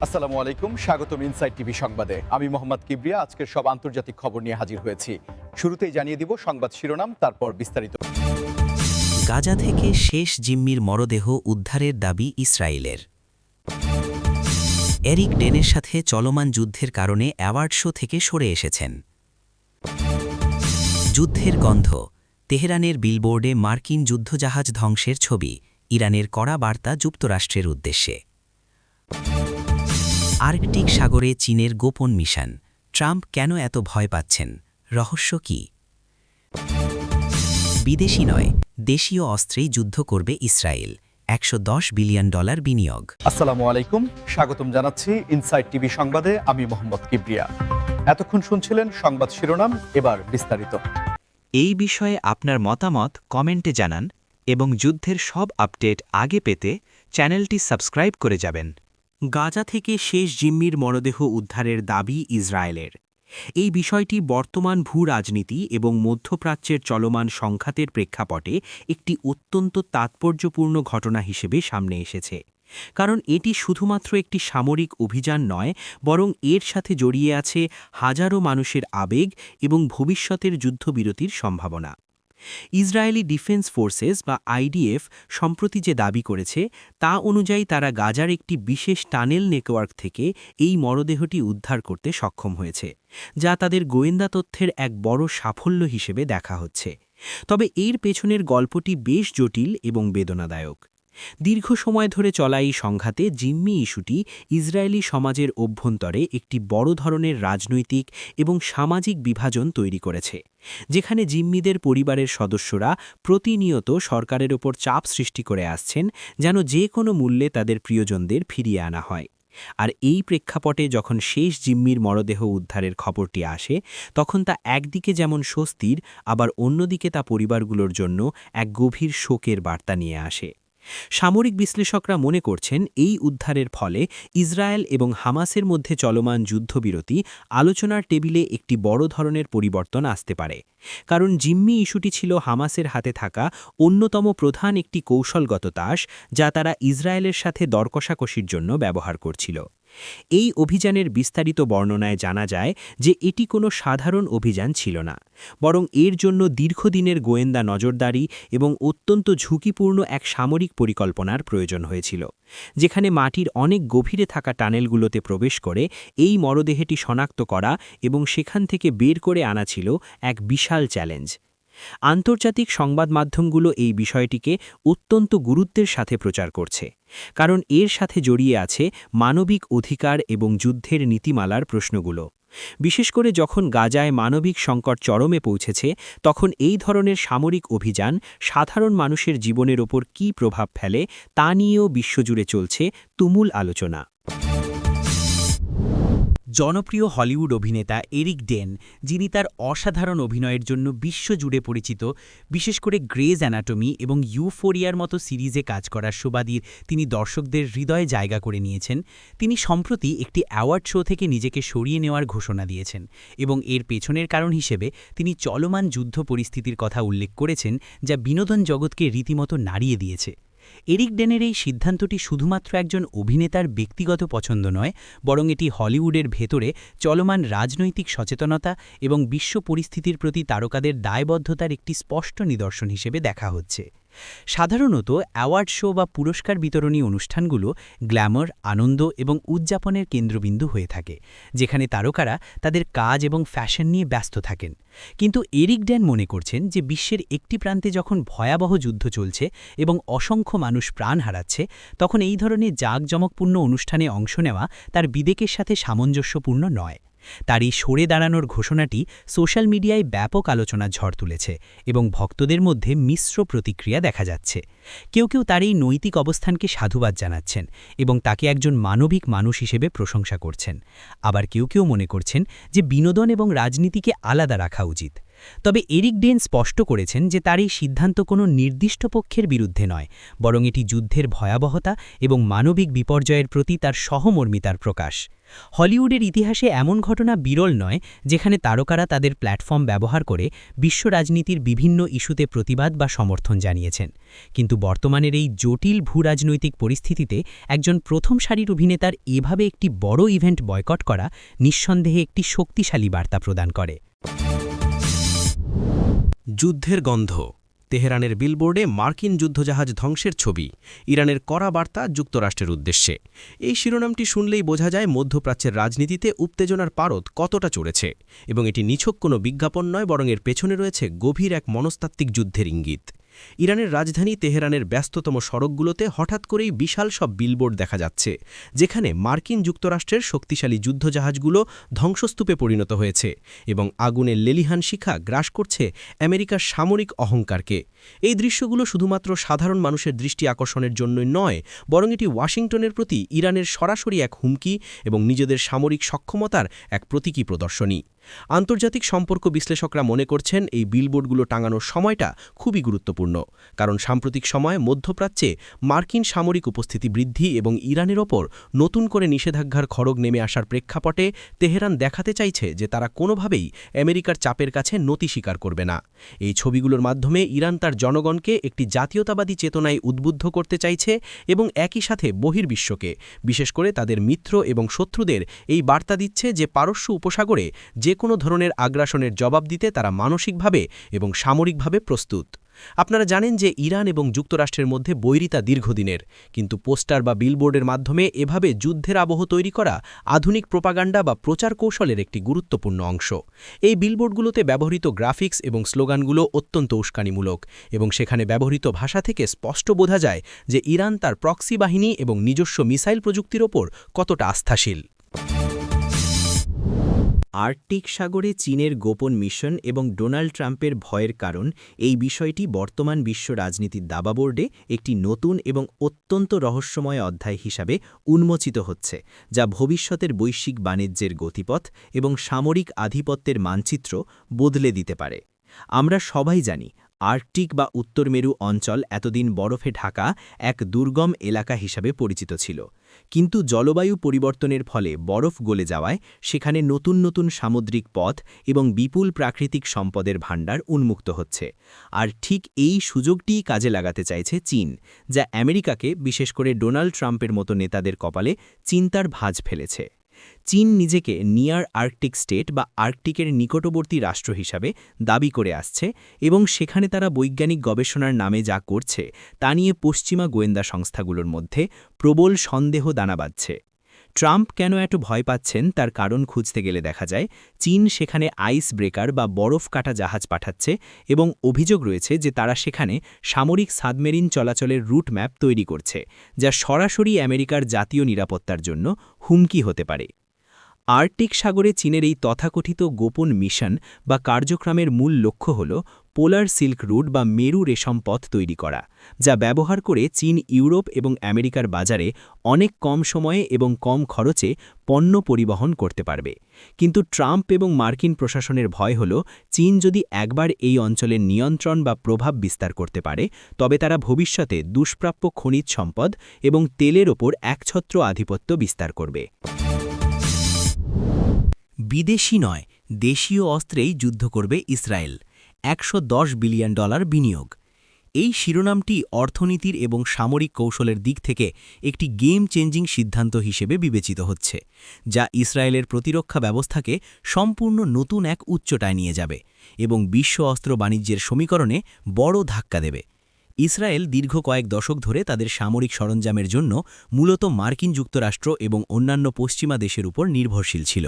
আসসালামু আলাইকুম, স্বাগতম ইনসাইড টিভি সংবাদে। আমি মোহাম্মদ কিবরিয়া আজকের সব আন্তর্জাতিক খবর নিয়ে হাজির হয়েছি। শুরুতেই জানিয়ে দিব সংবাদ শিরোনাম, তারপর বিস্তারিত। গাজা থেকে শেষ জিম্মির মরদেহ উদ্ধারের দাবি ইসরায়েলের। এরিক ডেনের সাথে চলমান যুদ্ধের কারণে অ্যাওয়ার্ড শো থেকে সরে এসেছেন। যুদ্ধের গন্ধ, তেহরানের বিলবোর্ডে মার্কিন যুদ্ধজাহাজ ধ্বংসের ছবি, ইরানের কড়া বার্তা যুক্তরাষ্ট্রের উদ্দেশ্যে। আর্কটিক সাগরে চীনের গোপন মিশন, ট্রাম্প কেন এত ভয় পাচ্ছেন, রহস্য কি? বিদেশি নয়, দেশীয় অস্ত্রেই যুদ্ধ করবে ইসরায়েল, $110 বিলিয়ন বিনিয়োগ। আসসালামু আলাইকুম, স্বাগতম জানাচ্ছি ইনসাইড টিভি সংবাদে। আমি মোহাম্মদ কিবরিয়া। এতক্ষণ শুনছিলেন সংবাদ শিরোনাম, এবার বিস্তারিত। এই বিষয়ে আপনার মতামত কমেন্টে জানান এবং যুদ্ধের সব আপডেট আগে পেতে চ্যানেলটি সাবস্ক্রাইব করে যাবেন। গাজা থেকে শেষ জিম্মির মরদেহ উদ্ধারের দাবি ইসরায়েলের। এই বিষয়টি বর্তমান ভূ-রাজনীতি এবং মধ্যপ্রাচ্যের চলমান সংঘাতের প্রেক্ষাপটে একটি অত্যন্ত তাৎপর্যপূর্ণ ঘটনা হিসেবে সামনে এসেছে। কারণ এটি শুধুমাত্র একটি সামরিক অভিযান নয়, বরং এর সাথে জড়িয়ে আছে হাজারো মানুষের আবেগ এবং ভবিষ্যতের যুদ্ধবিরতির সম্ভাবনা। ইসরায়েলি ডিফেন্স ফোর্সেস বা আইডিএফ সম্প্রতি যে দাবি করেছে তা অনুযায়ী তারা গাজার একটি বিশেষ টানেল নেটওয়ার্ক থেকে এই মরদেহটি উদ্ধার করতে সক্ষম হয়েছে, যা তাদের গোয়েন্দা তথ্যের এক বড় সাফল্য হিসেবে দেখা হচ্ছে। তবে এর পেছনের গল্পটি বেশ জটিল এবং বেদনাদায়ক। দীর্ঘ সময় ধরে চলা এই সংঘাতে জিম্মি ইস্যুটি ইসরায়েলি সমাজের অভ্যন্তরে একটি বড় ধরনের রাজনৈতিক এবং সামাজিক বিভাজন তৈরি করেছে, যেখানে জিম্মিদের পরিবারের সদস্যরা প্রতিনিয়ত সরকারের ওপর চাপ সৃষ্টি করে আসছেন যেন যে কোনো মূল্যে তাদের প্রিয়জনদের ফিরিয়ে আনা হয়। আর এই প্রেক্ষাপটে যখন শেষ জিম্মির মরদেহ উদ্ধারের খবরটি আসে, তখন তা একদিকে যেমন স্বস্তির, আবার অন্যদিকে তা পরিবারগুলোর জন্য এক গভীর শোকের বার্তা নিয়ে আসে। সামরিক বিশ্লেষকরা মনে করছেন এই উদ্ধারের ফলে ইসরায়েল এবং হামাসের মধ্যে চলমান যুদ্ধবিরতি আলোচনার টেবিলে একটি বড় ধরনের পরিবর্তন আসতে পারে। কারণ জিম্মি ইস্যুটি ছিল হামাসের হাতে থাকা অন্যতম প্রধান একটি কৌশলগত তাস, যা তারা ইসরায়েলের সাথে দরকষাকষির জন্য ব্যবহার করছিল। এই অভিযানের বিস্তারিত বর্ণনায় জানা যায় যে এটি কোনো সাধারণ অভিযান ছিল না, বরং এর জন্য দীর্ঘদিনের গোয়েন্দা নজরদারি এবং অত্যন্ত ঝুঁকিপূর্ণ এক সামরিক পরিকল্পনার প্রয়োজন হয়েছিল, যেখানে মাটির অনেক গভীরে থাকা টানেলগুলোতে প্রবেশ করে এই মরদেহটি শনাক্ত করা এবং সেখান থেকে বের করে আনা ছিল এক বিশাল চ্যালেঞ্জ। আন্তর্জাতিক সংবাদ মাধ্যমগুলো এই বিষয়টিকে অত্যন্ত গুরুত্বের সাথে প্রচার করছে, কারণ এর সাথে জড়িয়ে আছে মানবিক অধিকার এবং যুদ্ধের নীতিমালার প্রশ্নগুলো। বিশেষ করে যখন গাজায় মানবিক সংকট চরমে পৌঁছেছে, তখন এই ধরনের সামরিক অভিযান সাধারণ মানুষের জীবনের ওপর কী প্রভাব ফেলে তা নিয়েও বিশ্বজুড়ে চলছে তুমুল আলোচনা। জনপ্রিয় হলিউড অভিনেতা এরিক ডেন, যিনি তার অসাধারণ অভিনয়ের জন্য বিশ্বজুড়ে পরিচিত, বিশেষ করে গ্রেজ অ্যানাটমি এবং ইউফোরিয়ার মতো সিরিজে কাজ করার সুবাদে তিনি দর্শকদের হৃদয়ে জায়গা করে নিয়েছেন, তিনি সম্প্রতি একটি অ্যাওয়ার্ড শো থেকে নিজেকে সরিয়ে নেওয়ার ঘোষণা দিয়েছেন এবং এর পেছনের কারণ হিসেবে তিনি চলমান যুদ্ধ পরিস্থিতির কথা উল্লেখ করেছেন, যা বিনোদন জগৎকে রীতিমতো নাড়িয়ে দিয়েছে। এরিক ডেনের এই সিদ্ধান্তটি শুধুমাত্র একজন অভিনেতার ব্যক্তিগত পছন্দ নয়, বরং এটি হলিউডের ভেতরে চলমান রাজনৈতিক সচেতনতা এবং বিশ্ব পরিস্থিতির প্রতি তারকাদের দায়বদ্ধতার একটি স্পষ্ট নিদর্শন হিসেবে দেখা হচ্ছে। সাধারণত অ্যাওয়ার্ড শো বা পুরস্কার বিতরণী অনুষ্ঠানগুলো গ্ল্যামার, আনন্দ এবং উদযাপনের কেন্দ্রবিন্দু হয়ে থাকে, যেখানে তারকারা তাদের কাজ এবং ফ্যাশন নিয়ে ব্যস্ত থাকেন। কিন্তু এরিক ড্যান মনে করছেন যে বিশ্বের একটি প্রান্তে যখন ভয়াবহ যুদ্ধ চলছে এবং অসংখ্য মানুষ প্রাণ হারাচ্ছে, তখন এই ধরনের জাঁকজমকপূর্ণ অনুষ্ঠানে অংশ নেওয়া তার বিবেকের সাথে সামঞ্জস্যপূর্ণ নয়। তার এই সরে দাঁড়ানোর ঘোষণাটি সোশ্যাল মিডিয়ায় ব্যাপক আলোচনার ঝড় তুলেছে এবং ভক্তদের মধ্যে মিশ্র প্রতিক্রিয়া দেখা যাচ্ছে। কেউ কেউ তার এই নৈতিক অবস্থানকে সাধুবাদ জানাচ্ছেন এবং তাকে একজন মানবিক মানুষ হিসেবে প্রশংসা করছেন। আবার কেউ কেউ মনে করছেন যে বিনোদন এবং রাজনীতিকে আলাদা রাখা উচিত। তবে এরিক ডেন স্পষ্ট করেছেন যে তার এই সিদ্ধান্ত কোনো নির্দিষ্ট পক্ষের বিরুদ্ধে নয়, বরং এটি যুদ্ধের ভয়াবহতা এবং মানবিক বিপর্যয়ের প্রতি তার সহমর্মিতার প্রকাশ। হলিউডের ইতিহাসে এমন ঘটনা বিরল নয় যেখানে তারকারা তাদের প্ল্যাটফর্ম ব্যবহার করে বিশ্ব রাজনীতির বিভিন্ন ইস্যুতে প্রতিবাদ বা সমর্থন জানিয়েছেন। কিন্তু বর্তমানের এই জটিল ভূরাজনৈতিক পরিস্থিতিতে একজন প্রথম সারির অভিনেতার এভাবে একটি বড় ইভেন্ট বয়কট করা নিঃসন্দেহে একটি শক্তিশালী বার্তা প্রদান করে। যুদ্ধের গন্ধ, তেহরানের বিলবোর্ডে মার্কিন যুদ্ধজাহাজ ধ্বংসের ছবি, ইরানের কড়া বার্তা যুক্তরাষ্ট্রের উদ্দেশ্যে। এই শিরোনামটি শুনলেই বোঝা যায় মধ্যপ্রাচ্যের রাজনীতিতে উত্তেজনার পারদ কতটা চড়েছে, এবং এটি নিছক কোনো বিজ্ঞাপন নয়, বরং এর পেছনে রয়েছে গভীর এক মনস্তাত্ত্বিক যুদ্ধের ইঙ্গিত। ইরানের রাজধানী তেহরানের ব্যস্ততম সড়কগুলোতে হঠাৎ করেই বিশাল সব বিলবোর্ড দেখা যাচ্ছে, যেখানে মার্কিন যুক্তরাষ্ট্রের শক্তিশালী যুদ্ধজাহাজগুলো ধ্বংসস্তূপে পরিণত হয়েছে এবং আগুনের লেলিহান শিখা গ্রাস করছে আমেরিকার সামরিক অহংকারকে। এই দৃশ্যগুলো শুধুমাত্র সাধারণ মানুষের দৃষ্টি আকর্ষণের জন্যই নয়, বরং এটি ওয়াশিংটনের প্রতি ইরানের সরাসরি এক হুমকি এবং নিজেদের সামরিক সক্ষমতার এক প্রতীকী প্রদর্শনী। আন্তর্জাতিক সম্পর্ক বিশ্লেষকরা মনে করছেন এই বিলবোর্ডগুলো টাঙানোর সময়টা খুবই গুরুত্বপূর্ণ, কারণ সাম্প্রতিক সময়ে মধ্যপ্রাচ্যে মার্কিন সামরিক উপস্থিতি বৃদ্ধি এবং ইরানের ওপর নতুন করে নিষেধাজ্ঞার খড়গ নেমে আসার প্রেক্ষাপটে তেহরান দেখাতে চাইছে যে তারা কোনোভাবেই আমেরিকার চাপের কাছে নতি স্বীকার করবে না। এই ছবিগুলোর মাধ্যমে ইরান তার জনগণকে একটি জাতীয়তাবাদী চেতনায় উদ্বুদ্ধ করতে চাইছে এবং একই সাথে বহির্বিশ্বকে, বিশেষ করে তাদের মিত্র এবং শত্রুদের এই বার্তা দিচ্ছে যে পারস্য উপসাগরে যে কোনো ধরনের আগ্রাসনের জবাব দিতে তারা মানসিকভাবে এবং সামরিকভাবে প্রস্তুত। আপনারা জানেন যে ইরান এবং যুক্তরাষ্ট্রের মধ্যে বৈরিতা দীর্ঘদিনের, কিন্তু পোস্টার বা বিলবোর্ডের মাধ্যমে এভাবে যুদ্ধের আবহ তৈরি করা আধুনিক প্রোপাগান্ডা বা প্রচার কৌশলের একটি গুরুত্বপূর্ণ অংশ। এই বিলবোর্ডগুলোতে ব্যবহৃত গ্রাফিক্স এবং স্লোগানগুলো অত্যন্ত উস্কানিমূলক, এবং সেখানে ব্যবহৃত ভাষা থেকে স্পষ্ট বোঝা যায় যে ইরান তার প্রক্সি বাহিনী এবং নিজস্ব মিসাইল প্রযুক্তির ওপর কতটা আস্থাশীল। আর্কটিক সাগরে চীনের গোপন মিশন এবং ডোনাল্ড ট্রাম্পের ভয়ের কারণ, এই বিষয়টি বর্তমান বিশ্ব রাজনীতির দাবাবোর্ডে একটি নতুন এবং অত্যন্ত রহস্যময় অধ্যায় হিসাবে উন্মোচিত হচ্ছে, যা ভবিষ্যতের বৈশ্বিক বাণিজ্যের গতিপথ এবং সামরিক আধিপত্যের মানচিত্র বদলে দিতে পারে। আমরা সবাই জানি আর্কটিক বা উত্তর মেরু অঞ্চল এতদিন বরফে ঢাকা এক দুর্গম এলাকা হিসাবে পরিচিত ছিল, কিন্তু জলবায়ু পরিবর্তনের ফলে বরফ গলে যাওয়ায় সেখানে নতুন নতুন সামুদ্রিক পথ এবং বিপুল প্রাকৃতিক সম্পদের ভাণ্ডার উন্মুক্ত হচ্ছে। আর ঠিক এই সুযোগটিই কাজে লাগাতে চাইছে চীন, যা আমেরিকাকে, বিশেষ করে ডোনাল্ড ট্রাম্পের মতো নেতাদের কপালে চিন্তার ভাঁজ ফেলেছে। চীন নিজেকে নিয়ার আর্কটিক স্টেট বা আর্কটিকের নিকটবর্তী রাষ্ট্র হিসাবে দাবি করে আসছে, এবং সেখানে তারা বৈজ্ঞানিক গবেষণার নামে যা করছে তা নিয়ে পশ্চিমা গোয়েন্দা সংস্থাগুলোর মধ্যে প্রবল সন্দেহ দানা বাঁধছে। ট্রাম্প কেন এত ভয় পাচ্ছেন তার কারণ খুঁজতে গেলে দেখা যায় চীন সেখানে আইস ব্রেকার বা বরফ কাটা জাহাজ পাঠাচ্ছে, এবং অভিযোগ রয়েছে যে তারা সেখানে সামরিক সাবমেরিন চলাচলের রুট ম্যাপ তৈরি করছে, যা সরাসরি আমেরিকার জাতীয় নিরাপত্তার জন্য হুমকি হতে পারে। আর্কটিক সাগরে চীনের এই তথাকথিত গোপন মিশন বা কার্যক্রমের মূল লক্ষ্য হল পোলার সিল্ক রুট বা মেরু রেশম পথ তৈরি করা, যা ব্যবহার করে চীন ইউরোপ এবং আমেরিকার বাজারে অনেক কম সময়ে এবং কম খরচে পণ্য পরিবহন করতে পারবে। কিন্তু ট্রাম্প এবং মার্কিন প্রশাসনের ভয় হল চীন যদি একবার এই অঞ্চলের নিয়ন্ত্রণ বা প্রভাব বিস্তার করতে পারে, তবে তারা ভবিষ্যতে দুষ্প্রাপ্য খনিজ সম্পদ এবং তেলের ওপর একছত্র আধিপত্য বিস্তার করবে। বিদেশি নয়, দেশীয় অস্ত্রেই যুদ্ধ করবে ইসরায়েল, $110 বিলিয়ন বিনিয়োগ। এই শিরোনামটি অর্থনীতির এবং সামরিক কৌশলের দিক থেকে একটি গেম চেঞ্জিং সিদ্ধান্ত হিসেবে বিবেচিত হচ্ছে, যা ইসরায়েলের প্রতিরক্ষা ব্যবস্থাকে সম্পূর্ণ নতুন এক উচ্চতায় নিয়ে যাবে এবং বিশ্ব অস্ত্র বাণিজ্যের সমীকরণে বড় ধাক্কা দেবে। ইসরায়েল দীর্ঘ কয়েক দশক ধরে তাদের সামরিক সরঞ্জামের জন্য মূলত মার্কিন যুক্তরাষ্ট্র এবং অন্যান্য পশ্চিমা দেশের উপর নির্ভরশীল ছিল,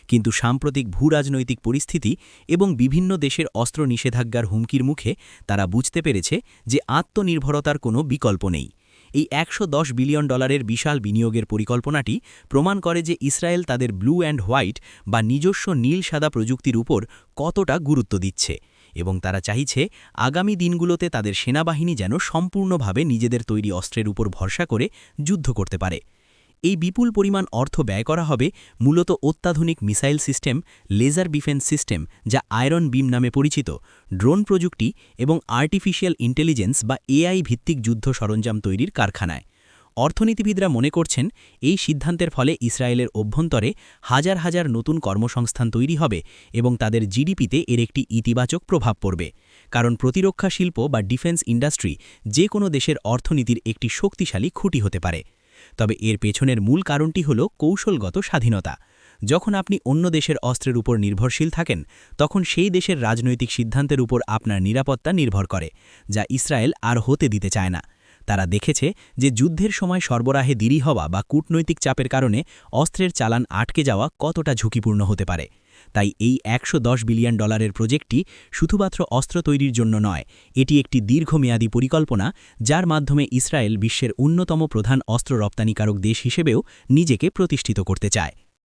কিন্তু সাম্প্রতিক ভূরাজনৈতিক পরিস্থিতি এবং বিভিন্ন দেশের অস্ত্র নিষেধাজ্ঞার হুমকির মুখে তারা বুঝতে পেরেছে যে আত্মনির্ভরতার কোনো বিকল্প নেই। এই $110 বিলিয়ন বিশাল বিনিয়োগের পরিকল্পনাটি প্রমাণ করে যে ইসরায়েল তাদের ব্লু অ্যান্ড হোয়াইট বা নিজস্ব নীল সাদা প্রযুক্তির উপর কতটা গুরুত্ব দিচ্ছে, এবং তারা চাইছে আগামী দিনগুলোতে তাদের সেনাবাহিনী যেন সম্পূর্ণভাবে নিজেদের তৈরি অস্ত্রের উপর ভরসা করে যুদ্ধ করতে পারে। এই বিপুল পরিমাণ অর্থ ব্যয় করা হবে মূলত অত্যাধুনিক missile system, laser defence system যা আয়রন বিম নামে পরিচিত, ড্রোন প্রযুক্তি এবং আর্টিফিশিয়াল ইন্টেলিজেন্স বা এআই ভিত্তিক যুদ্ধ সরঞ্জাম তৈরির কারখানায়। অর্থনীতিবিদরা মনে করছেন এই সিদ্ধান্তের ফলে ইসরায়েলের অভ্যন্তরে হাজার হাজার নতুন কর্মসংস্থান তৈরি হবে এবং তাদের জিডিপিতে এর একটি ইতিবাচক প্রভাব পড়বে, কারণ প্রতিরক্ষা শিল্প বা ডিফেন্স ইন্ডাস্ট্রি যে কোনো দেশের অর্থনীতির একটি শক্তিশালী খুঁটি হতে পারে। তবে এর পেছনের মূল কারণটি হল কৌশলগত স্বাধীনতা। যখন আপনি অন্য দেশের অস্ত্রের উপর নির্ভরশীল থাকেন, তখন সেই দেশের রাজনৈতিক সিদ্ধান্তের উপর আপনার নিরাপত্তা নির্ভর করে, যা ইসরায়েল আর হতে দিতে চায় না। তারা দেখেছে যে যুদ্ধের সময় সরবরাহে দেরি হওয়া বা কূটনৈতিক চাপের কারণে অস্ত্রের চালান আটকে যাওয়া কতটা ঝুঁকিপূর্ণ হতে পারে। তাই এই $110 বিলিয়ন প্রজেক্টটি শুধুমাত্র অস্ত্র তৈরির জন্য নয়, এটি একটি দীর্ঘমেয়াদী পরিকল্পনা যার মাধ্যমে ইসরায়েল বিশ্বের অন্যতম প্রধান অস্ত্র রপ্তানিকারক দেশ হিসেবেও নিজেকে প্রতিষ্ঠিত করতে চায়।